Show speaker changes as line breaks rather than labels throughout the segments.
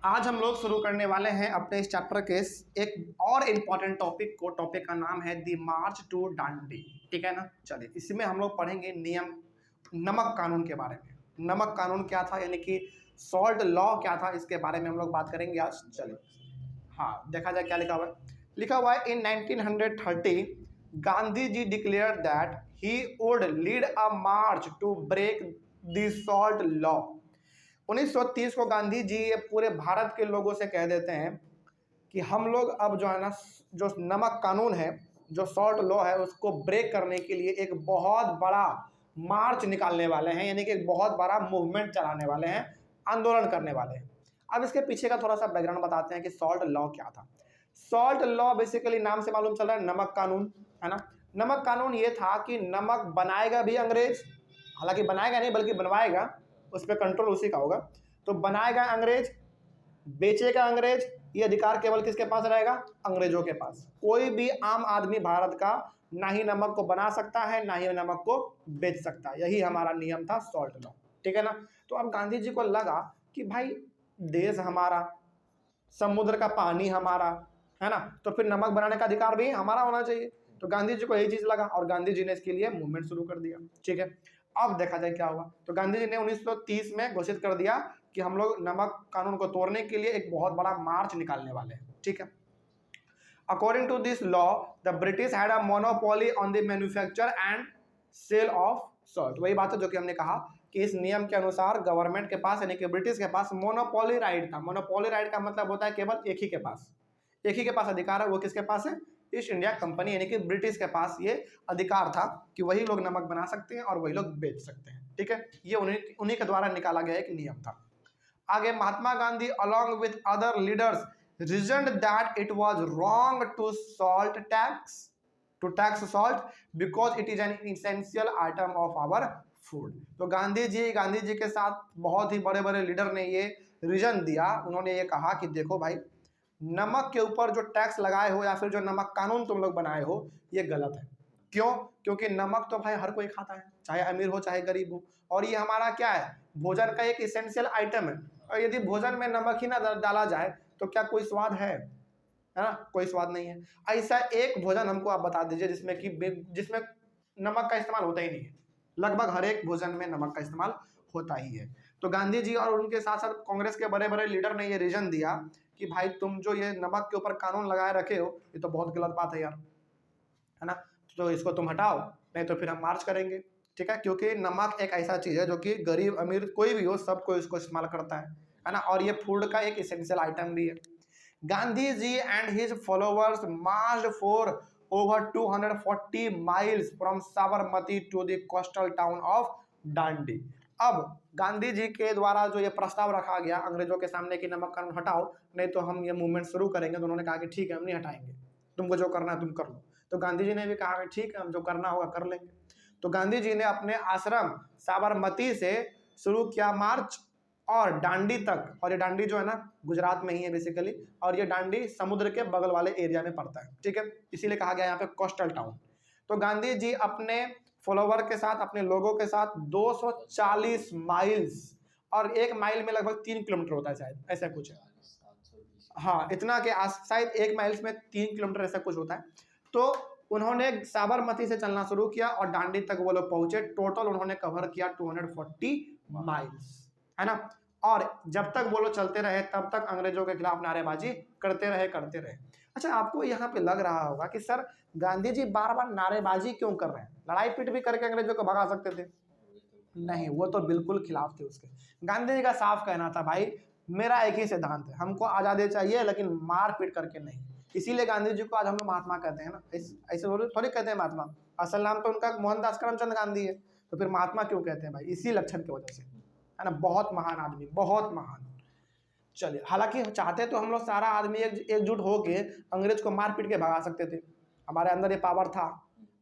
आज हम लोग शुरू करने वाले हैं अपने इस चैप्टर के एक और इम्पॉर्टेंट टॉपिक को। टॉपिक का नाम है द मार्च टू दांडी। ठीक है ना। चलिए, इसमें हम लोग पढ़ेंगे नियम, नमक कानून के बारे में। नमक कानून क्या था, यानी कि सॉल्ट लॉ क्या था, इसके बारे में हम लोग बात करेंगे आज। चलिए, हाँ, देखा जाए क्या लिखा हुआ है। लिखा हुआ है in 1930 Gandhi ji declare that he would lead a march to break the salt law. 1930 को गांधी जी ये पूरे भारत के लोगों से कह देते हैं कि हम लोग अब जो है ना, जो नमक कानून है, जो सॉल्ट लॉ है, उसको ब्रेक करने के लिए एक बहुत बड़ा मार्च निकालने वाले हैं, यानी कि एक बहुत बड़ा मूवमेंट चलाने वाले हैं, आंदोलन करने वाले हैं। अब इसके पीछे का थोड़ा सा बैकग्राउंड बताते हैं कि सॉल्ट लॉ क्या था। सॉल्ट लॉ बेसिकली नाम से मालूम चल रहा है, नमक कानून है ना। नमक कानून ये था कि नमक बनाएगा भी अंग्रेज, हालांकि बनाएगा नहीं बल्कि बनवाएगा, उस पर कंट्रोल उसी का होगा। तो बनाएगा अंग्रेज, बेचेगा अंग्रेज, ये अधिकार केवल किसके पास रहेगा? अंग्रेजों के पास। कोई भी आम आदमी भारत का ना ही नमक को बना सकता है, ना ही नमक को बेच सकता है। यही हमारा नियम था सॉल्ट लॉ। ठीक है ना। तो अब गांधी जी को लगा कि भाई देश हमारा, समुद्र का पानी हमारा है ना, तो फिर नमक बनाने का अधिकार भी हमारा होना चाहिए। तो गांधी जी को यही चीज लगा और गांधी जी ने इसके लिए मूवमेंट शुरू कर दिया। ठीक है, अब देखा जाए क्या हुआ। तो गांधी जी ने 1930 में घोषित कर दिया कि हम लोग नमक कानून को तोड़ने के लिए एक बहुत बड़ा मार्च निकालने वाले हैं। ठीक है। According to this law the British had a monopoly on the manufacture and sale of salt. वही बात है जो कि हमने कहा कि इस नियम के अनुसार गवर्नमेंट के पास, यानी कि ब्रिटिश के पास मोनोपोली राइट था। मोनोपोली राइट का मतलब होता है केवल एक ही के पास, एक ही के पास अधिकार है। वो किसके पास है? ईस्ट इंडिया कंपनी, यानी कि ब्रिटिश के पास ये अधिकार था कि वही लोग नमक बना सकते हैं और वही लोग बेच सकते हैं। ठीक है, ये उन्हीं के द्वारा निकाला गया एक नियम था। आगे Mahatma Gandhi along with other leaders reasoned that it was wrong to tax salt because it is an essential item of our food। तो गांधी जी के साथ बहुत ही बड़े बड़े लीडर ने ये रीजन दिया। उन्होंने ये कहा कि देखो भाई, नमक के ऊपर जो टैक्स लगाए हो या फिर जो नमक कानून तुम लोग बनाए हो, ये गलत है। क्यों? क्योंकि नमक तो भाई हर कोई खाता है, चाहे अमीर हो चाहे गरीब हो, और ये हमारा क्या है? भोजन का एक इसेंशियल आइटम है। और यदि भोजन में नमक ही ना डाला जाए तो क्या कोई स्वाद है ना? कोई स्वाद नहीं है। ऐसा एक भोजन हमको आप बता दीजिए जिसमें नमक का इस्तेमाल होता ही नहीं है। लगभग हर एक भोजन में नमक का इस्तेमाल होता ही है। तो गांधी जी और उनके साथ साथ कांग्रेस के बड़े बड़े लीडर ने ये रीजन दिया कि भाई तुम जो ये नमक के ऊपर कानून लगाए रखे हो, ये तो बहुत गलत बात है यार, है ना। तो इसको तुम हटाओ, नहीं तो फिर हम मार्च करेंगे। ठीक है, क्योंकि नमक एक ऐसा चीज है जो कि गरीब अमीर कोई भी हो, सबको इसको इस्तेमाल करता है ना, और ये फूड का एक इसेंशियल आइटम भी है। Gandhi ji and his followers marched for over 240 miles from Sabarmati to the coastal town of Dandi. अब गांधी जी के द्वारा जो ये प्रस्ताव रखा गया अंग्रेजों के सामने कि नमक कानून हटाओ, नहीं तो हम ये मूवमेंट शुरू करेंगे, तो उन्होंने कहा कि ठीक है, हम नहीं हटाएंगे, तुमको जो करना है तुम कर लो। तो गांधी जी ने भी कहा कि ठीक है, हम जो करना होगा कर लेंगे। तो गांधी जी ने अपने आश्रम साबरमती से शुरू किया मार्च और दांडी तक। और ये दांडी जो है ना, गुजरात में ही है बेसिकली, और ये दांडी समुद्र के बगल वाले एरिया में पड़ता है। ठीक है, इसीलिए कहा गया यहाँ पे कोस्टल टाउन। तो गांधी जी अपने फॉलोवर के साथ, अपने लोगों के साथ 240 माइल्स, और एक माइल में लगभग 3 किलोमीटर होता है शायद, ऐसा कुछ है। हाँ, इतना के शायद एक माइल्स में 3 किलोमीटर ऐसा कुछ होता है। तो उन्होंने साबरमती से चलना शुरू किया और दांडी तक वो लोग पहुंचे। टोटल उन्होंने कवर किया 240 माइल्स, है ना। और जब तक वो लोग चलते रहे तब तक अंग्रेजों के खिलाफ नारेबाजी करते रहे। अच्छा, आपको यहाँ पे लग रहा होगा कि सर गांधी जी बार बार नारेबाजी क्यों कर रहे हैं? लड़ाई पीट भी करके अंग्रेजों को भगा सकते थे। नहीं, वो तो बिल्कुल खिलाफ थे उसके। गांधी जी का साफ कहना था, भाई मेरा एक ही सिद्धांत है, हमको आज़ादी चाहिए लेकिन मार पीट करके नहीं। इसीलिए गांधी जी को आज हम लोग महात्मा कहते हैं ना, ऐसे थोड़ी कहते हैं महात्मा। असल नाम तो उनका मोहनदास करमचंद गांधी है, तो फिर महात्मा क्यों कहते हैं भाई? इसी लक्षण की वजह से, है ना। बहुत महान आदमी, बहुत महान। चलिए, हालांकि चाहते तो हम लोग सारा आदमी एकजुट होके अंग्रेज को मार पीट के भगा सकते थे, हमारे अंदर ये पावर था।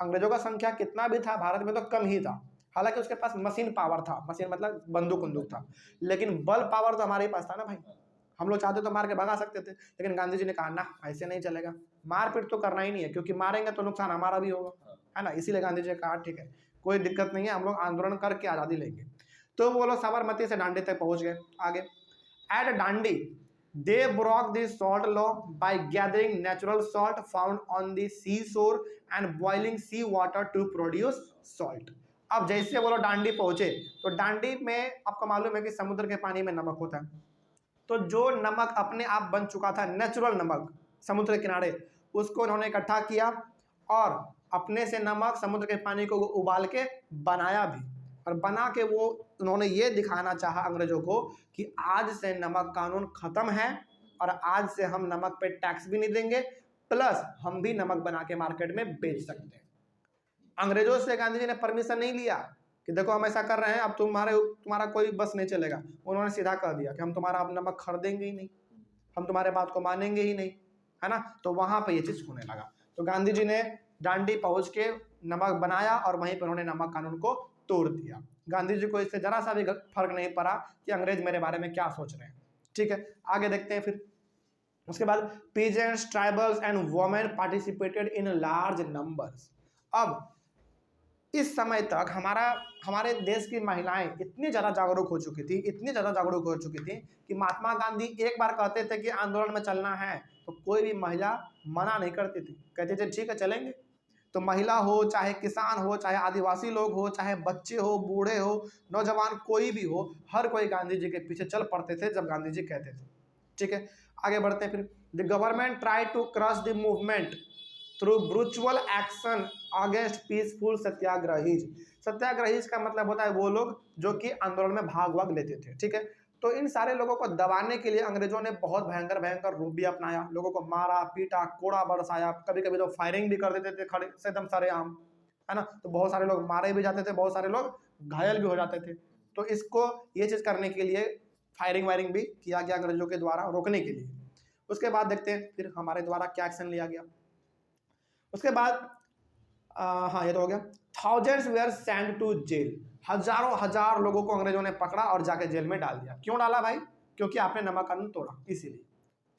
अंग्रेजों का संख्या कितना भी था भारत में तो कम ही था, हालांकि उसके पास मशीन पावर था, मशीन मतलब बंदूक था, लेकिन बल पावर तो हमारे पास था ना भाई। हम लोग चाहते तो मार के भगा सकते थे, लेकिन गांधी जी ने कहा ना, ऐसे नहीं चलेगा, मार पीट तो करना ही नहीं है, क्योंकि मारेंगे तो नुकसान हमारा भी होगा, है ना। इसीलिए गांधी जी ने कहा ठीक है, कोई दिक्कत नहीं है, हम लोग आंदोलन करके आज़ादी लेंगे। तो वो लोग साबरमती से दांडी तक पहुंच गए। आगे at Dandi they broke the salt law by gathering natural salt found on the sea shore and boiling sea water to produce salt. अब जैसे वो लोग डांडी पहुंचे तो डांडी में आपको मालूम है कि समुद्र के पानी में नमक होता है, तो जो नमक अपने आप बन चुका था नेचुरल नमक समुद्र के किनारे, उसको उन्होंने इकट्ठा किया और अपने से नमक समुद्र के पानी को उबाल के बनाया भी, और बना के वो उन्होंने ये दिखाना चाहा अंग्रेजों को कि आज से नमक कानून खत्म है और आज से हम नमक पे टैक्स भी नहीं देंगे, प्लस हम भी नमक बना के मार्केट में बेच सकते हैं। अंग्रेजों से गांधी जी ने परमिशन नहीं लिया कि देखो हम ऐसा कर रहे हैं, अब तुम्हारा कोई बस नहीं चलेगा। उन्होंने सीधा कह दिया कि हम तुम्हारा अब नमक खरीदेंगे ही नहीं, हम तुम्हारे बात को मानेंगे ही नहीं, है ना। तो वहां पे ये चीज होने लगा। तो गांधी जी ने डांडी पहुंच के नमक बनाया और वहीं पर उन्होंने नमक कानून को तोड़ दिया। गांधी जी को इससे जरा सा भी फर्क नहीं पड़ा कि अंग्रेज मेरे बारे में क्या सोच रहे हैं। ठीक है, आगे देखते हैं। फिर उसके बाद peasants, tribals and women participated in large numbers. अब इस समय तक हमारे देश की महिलाएं इतनी ज़्यादा जागरूक हो चुकी थी, इतनी ज़्यादा जागरूक हो चुकी थी कि महात्मा गांधी एक बार कहते थे कि आंदोलन में चलना है तो कोई भी महिला मना नहीं करती थी, कहते थे ठीक है चलेंगे। तो महिला हो, चाहे किसान हो, चाहे आदिवासी लोग हो, चाहे बच्चे हो, बूढ़े हो, नौजवान, कोई भी हो, हर कोई गांधी जी के पीछे चल पड़ते थे जब गांधी जी कहते थे। ठीक है, आगे बढ़ते हैं। फिर the government try to crush the movement through brutal action against peaceful satyagrahis. Satyagrahis का मतलब होता है वो लोग जो कि आंदोलन में भाग लेते थे। ठीक है, तो इन सारे लोगों को दबाने के लिए अंग्रेजों ने बहुत भयंकर भयंकर रूप भी अपनाया, लोगों को मारा पीटा, कोड़ा बरसाया, कभी कभी तो फायरिंग भी कर देते थे खड़े से एकदम सरेआम, है ना। तो बहुत सारे लोग मारे भी जाते थे, बहुत सारे लोग घायल भी हो जाते थे। तो इसको ये चीज करने के लिए फायरिंग वायरिंग भी किया गया अंग्रेजों के द्वारा रोकने के लिए। उसके बाद देखते हैं फिर हमारे द्वारा क्या एक्शन लिया गया। उसके बाद हाँ ये तो हो गया। Thousands were send to jail. हजारों हजार लोगों को अंग्रेजों ने पकड़ा और जाके जेल में डाल दिया। क्यों डाला भाई? क्योंकि आपने नमक कानून तोड़ा, इसीलिए।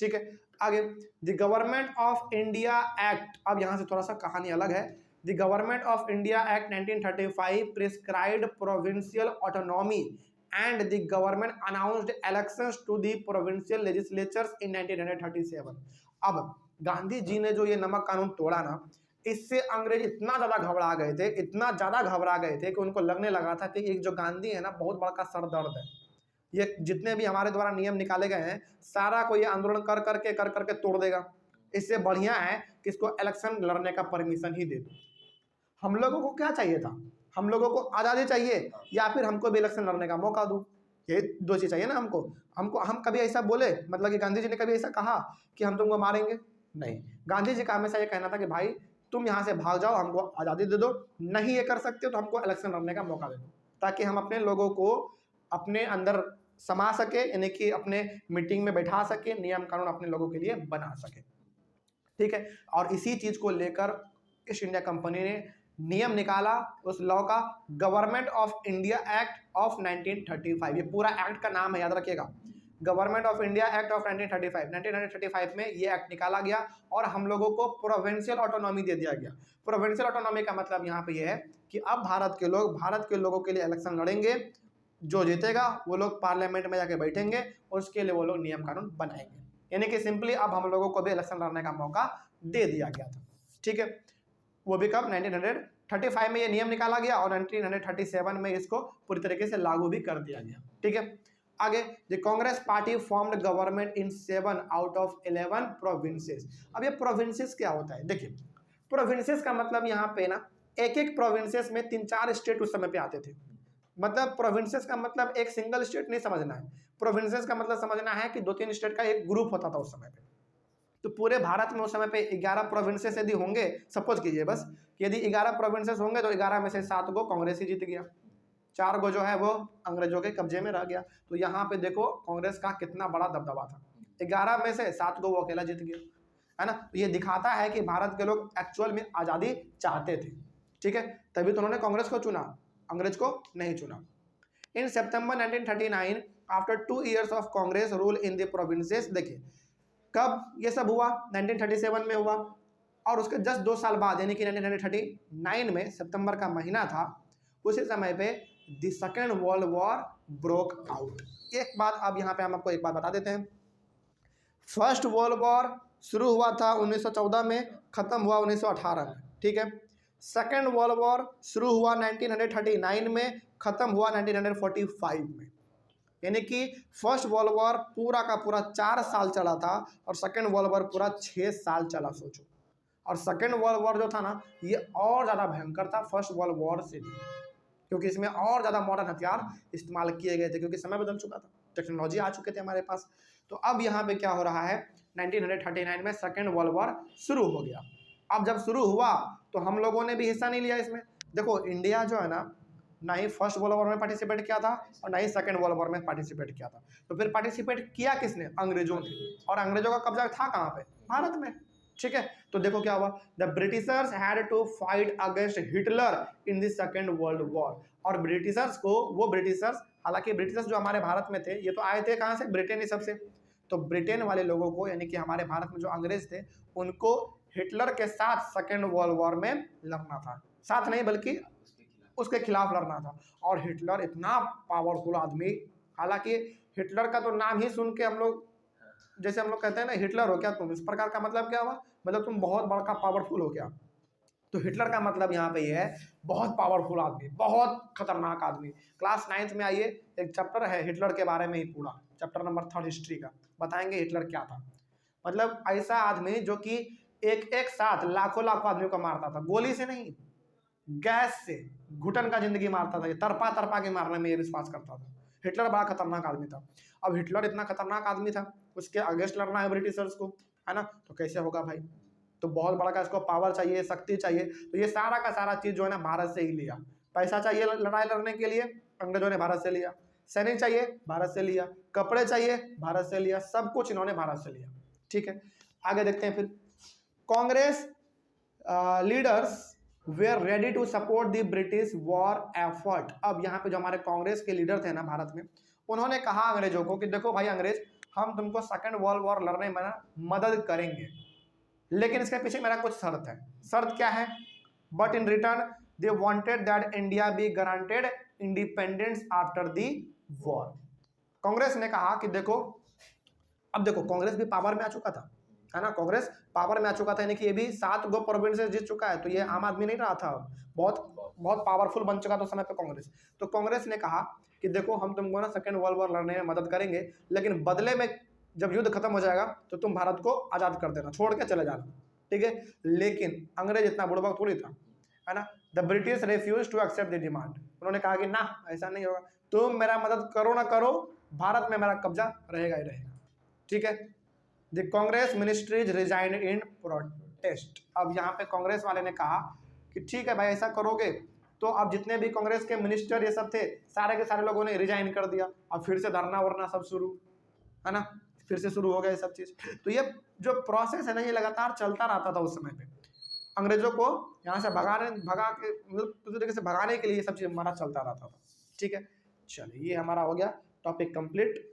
ठीक है, आगे the government of India act. अब यहां से थोड़ा सा कहानी अलग है। The government of India act 1935 prescribed provincial autonomy and the government announced elections to the provincial legislatures in 1937। अब गांधी जी ने जो ये नमक कानून तोड़ा ना, इससे अंग्रेज इतना ज्यादा घबरा गए थे, इतना ज्यादा घबरा गए थे कि उनको लगने लगा था कि एक जो गांधी है ना बहुत बड़ा सरदर्द है, ये जितने भी हमारे द्वारा नियम निकाले गए हैं सारा को ये आंदोलन कर करके तोड़ देगा। इससे बढ़िया है कि इसको इलेक्शन लड़ने का परमिशन ही दे दो। हम लोगों को क्या चाहिए था? हम लोगों को आज़ादी चाहिए या फिर हमको भी इलेक्शन लड़ने का मौका दो, ये दो चीज चाहिए ना हमको। हम कभी ऐसा बोले, मतलब कि गांधी जी ने कभी ऐसा कहा कि हम तुमको मारेंगे? नहीं, गांधी जी का हमेशा ये कहना था कि भाई तुम यहाँ से भाग जाओ, हमको आज़ादी दे दो, नहीं ये कर सकते तो हमको इलेक्शन लड़ने का मौका दे दो, ताकि हम अपने लोगों को अपने अंदर समा सके, यानी कि अपने मीटिंग में बैठा सके, नियम कानून अपने लोगों के लिए बना सके। ठीक है, और इसी चीज को लेकर ईस्ट इंडिया कंपनी ने नियम निकाला उस लॉ का, government of India act of 1935। ये पूरा एक्ट का नाम है, याद रखिएगा, government of India act of 1935। 1935 में ये एक्ट निकाला गया और हम लोगों को प्रोविंशियल ऑटोनॉमी दे दिया गया। प्रोविंशियल ऑटोनॉमी का मतलब यहाँ पे ये है कि अब भारत के लोगों के लिए इलेक्शन लड़ेंगे, जो जीतेगा वो लोग पार्लियामेंट में जाके बैठेंगे और उसके लिए वो लोग नियम कानून बनाएंगे। यानी कि सिंपली अब हम लोगों को भी इलेक्शन लड़ने का मौका दे दिया गया था। ठीक है, वो भी कब? 1935 में ये नियम निकाला गया और 1937 में इसको पूरी तरीके से लागू भी कर दिया गया। ठीक है, आगे the Congress party formed government in 7 out of 11 provinces. अब ये प्रोविंसेस क्या होता है? देखिए, प्रोविंसेस का मतलब यहाँ पे ना एक एक प्रोविंसेस में 3-4 स्टेट उस समय पे आते थे। मतलब प्रोविंसेस का मतलब एक सिंगल स्टेट नहीं समझना है, प्रोविंसेस का मतलब समझना है कि 2-3 स्टेट का एक ग्रुप होता था उस समय पे। तो पूरे भारत में उस समय पे 11 प्रोविंसेस यदि होंगे, सपोज कीजिए बस कि यदि 11 प्रोविंसेस होंगे तो 11 में से 7 गो कांग्रेस ही जीत गया, 4 गो जो है वो अंग्रेजों के कब्जे में रह गया। तो यहाँ पे देखो कांग्रेस का कितना बड़ा दबदबा था, 11 में से 7 गो वो अकेला जीत गया, है ना। तो ये दिखाता है कि भारत के लोग एक्चुअल में आज़ादी चाहते थे। ठीक है, तभी तो उन्होंने कांग्रेस को चुना, अंग्रेज को नहीं चुना। इन सितंबर 1939 after 2 years of Congress rule in the provinces. देखिए कब ये सब हुआ? 1937 में हुआ, और उसके जस्ट 2 साल बाद यानी कि 1939 में सितंबर का महीना था, उसी समय पे the second world war broke out. एक बात अब यहाँ पे हम आपको एक बात बता देते हैं फर्स्ट वर्ल्ड वॉर शुरू हुआ था 1914 में, ख़त्म हुआ 1918 में, ठीक है। सेकेंड वर्ल्ड वॉर शुरू हुआ 1939 में, ख़त्म हुआ 1945 में। यानी कि फर्स्ट वर्ल्ड वॉर पूरा का पूरा 4 साल चला था और सेकेंड वर्ल्ड वॉर पूरा 6 साल चला, सोचो। और सेकेंड वर्ल्ड वॉर जो था ना, ये और ज़्यादा भयंकर था फर्स्ट वर्ल्ड वॉर से भी, क्योंकि इसमें और ज़्यादा मॉडर्न हथियार इस्तेमाल किए गए थे, क्योंकि समय बदल चुका था, टेक्नोलॉजी आ चुके थे हमारे पास। तो अब यहाँ पे क्या हो रहा है, 1939 में सेकेंड वर्ल्ड वॉर शुरू हो गया। अब जब शुरू हुआ तो हम लोगों ने भी हिस्सा नहीं लिया इसमें। देखो इंडिया जो है ना ही फर्स्ट वर्ल्ड वॉर में पार्टिसिपेट किया था और ना ही सेकेंड वर्ल्ड वॉर में पार्टिसिपेट किया था। तो फिर पार्टिसिपेट किया किसने, अंग्रेजों ने। और अंग्रेजों का कब्जा था कहाँ पे, भारत में, ठीक है। तो देखो क्या हुआ, the Britishers had to fight against Hitler in the second world war. और ब्रिटिशर्स को, वो ब्रिटिशर्स, हालांकि ब्रिटिशर्स जो हमारे भारत में थे, ये तो आए थे कहाँ से, ब्रिटेन ही सबसे। तो ब्रिटेन वाले लोगों को, यानी कि हमारे भारत में जो अंग्रेज थे, उनको हिटलर के साथ सेकेंड वर्ल्ड वॉर में लड़ना था। साथ नहीं बल्कि उसके खिलाफ लड़ना था। और हिटलर इतना पावरफुल आदमी, हालांकि हिटलर का तो नाम ही सुन के हम लोग, जैसे हम लोग कहते हैं ना, हिटलर हो क्या तुम, इस प्रकार का मतलब क्या हुआ, मतलब तुम बहुत बड़ा पावरफुल हो क्या। तो हिटलर का मतलब यहाँ पे ये है बहुत पावरफुल आदमी, बहुत खतरनाक आदमी। क्लास 9th में आइए, एक चैप्टर है हिटलर के बारे में ही, पूरा चैप्टर नंबर 3 हिस्ट्री का, बताएंगे हिटलर क्या था। मतलब ऐसा आदमी जो कि एक साथ लाखों लाखों आदमियों को मारता था, गोली से नहीं, गैस से, घुटन का जिंदगी मारता था, ये तरपा तरपा के मारने में ये विश्वास करता था। हिटलर बड़ा खतरनाक आदमी था। अब हिटलर इतना खतरनाक आदमी था, उसके अगेंस्ट लड़ना है ब्रिटिशर्स को, है ना, तो कैसे होगा भाई। तो बहुत बड़ा का इसको पावर चाहिए, शक्ति चाहिए। तो ये सारा का सारा चीज़ जो है ना भारत से ही लिया। पैसा चाहिए लड़ाई लड़ने के लिए, अंग्रेजों ने भारत से लिया। सैनिक चाहिए, भारत से लिया। कपड़े चाहिए, भारत से लिया। सब कुछ इन्होंने भारत से लिया, ठीक है। आगे देखते हैं फिर, Congress leaders were ready to support the British war effort. अब यहाँ पे जो हमारे कांग्रेस के लीडर थे ना भारत में, उन्होंने कहा अंग्रेजों को कि देखो भाई अंग्रेज, हम तुमको सेकंड वर्ल्ड वॉर लड़ने में ना मदद करेंगे, लेकिन इसके पीछे मेरा कुछ शर्त है। शर्त क्या है, but in return they wanted that India be guaranteed independence after the war. Congress ने कहा कि देखो, अब देखो कांग्रेस भी पावर में आ चुका था, है ना, कांग्रेस पावर में आ चुका था, यानी कि ये भी 7 गो प्रोविंसेस जीत चुका है। तो ये आम आदमी नहीं रहा था, बहुत बहुत पावरफुल बन चुका था उस समय पे कांग्रेस। तो कांग्रेस ने कहा कि देखो हम तुमको ना सेकेंड वर्ल्ड वॉर लड़ने में मदद करेंगे, लेकिन बदले में जब युद्ध खत्म हो जाएगा तो तुम भारत को आज़ाद कर देना, छोड़ के चले जाना, ठीक है। लेकिन अंग्रेज इतना बुड़बक थोड़ी था, है ना। The British refuse to accept the demand. उन्होंने कहा कि ना, ऐसा नहीं होगा, तुम मेरा मदद करो ना करो, भारत में मेरा कब्जा रहेगा ही रहेगा, ठीक है। The Congress ministries resign in protest. अब यहाँ पे कांग्रेस वाले ने कहा कि ठीक है भाई, ऐसा करोगे तो अब जितने भी कांग्रेस के मिनिस्टर ये सब थे, सारे के सारे लोगों ने रिजाइन कर दिया। अब फिर से धरना वरना सब शुरू, है ना, फिर से शुरू हो गया ये सब चीज़। तो ये जो प्रोसेस है ना, ये लगातार चलता रहता था उस समय पे। अंग्रेजों को यहाँ से भगा के, मतलब पूरी तरीके से भगाने के लिए ये सब चीज़ हमारा चलता रहता था, ठीक है। चलिए, ये हमारा हो गया टॉपिक कंप्लीट।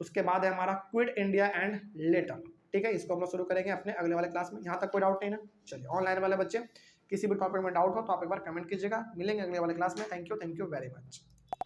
उसके बाद है हमारा क्विट इंडिया एंड लेटर, ठीक है। इसको हम लोग शुरू करेंगे अपने अगले वाले क्लास में। यहाँ तक कोई डाउट नहीं ना। चलिए, ऑनलाइन वाले बच्चे किसी भी टॉपिक में डाउट हो तो आप एक बार कमेंट कीजिएगा। मिलेंगे अगले वाले क्लास में। Thank you very much.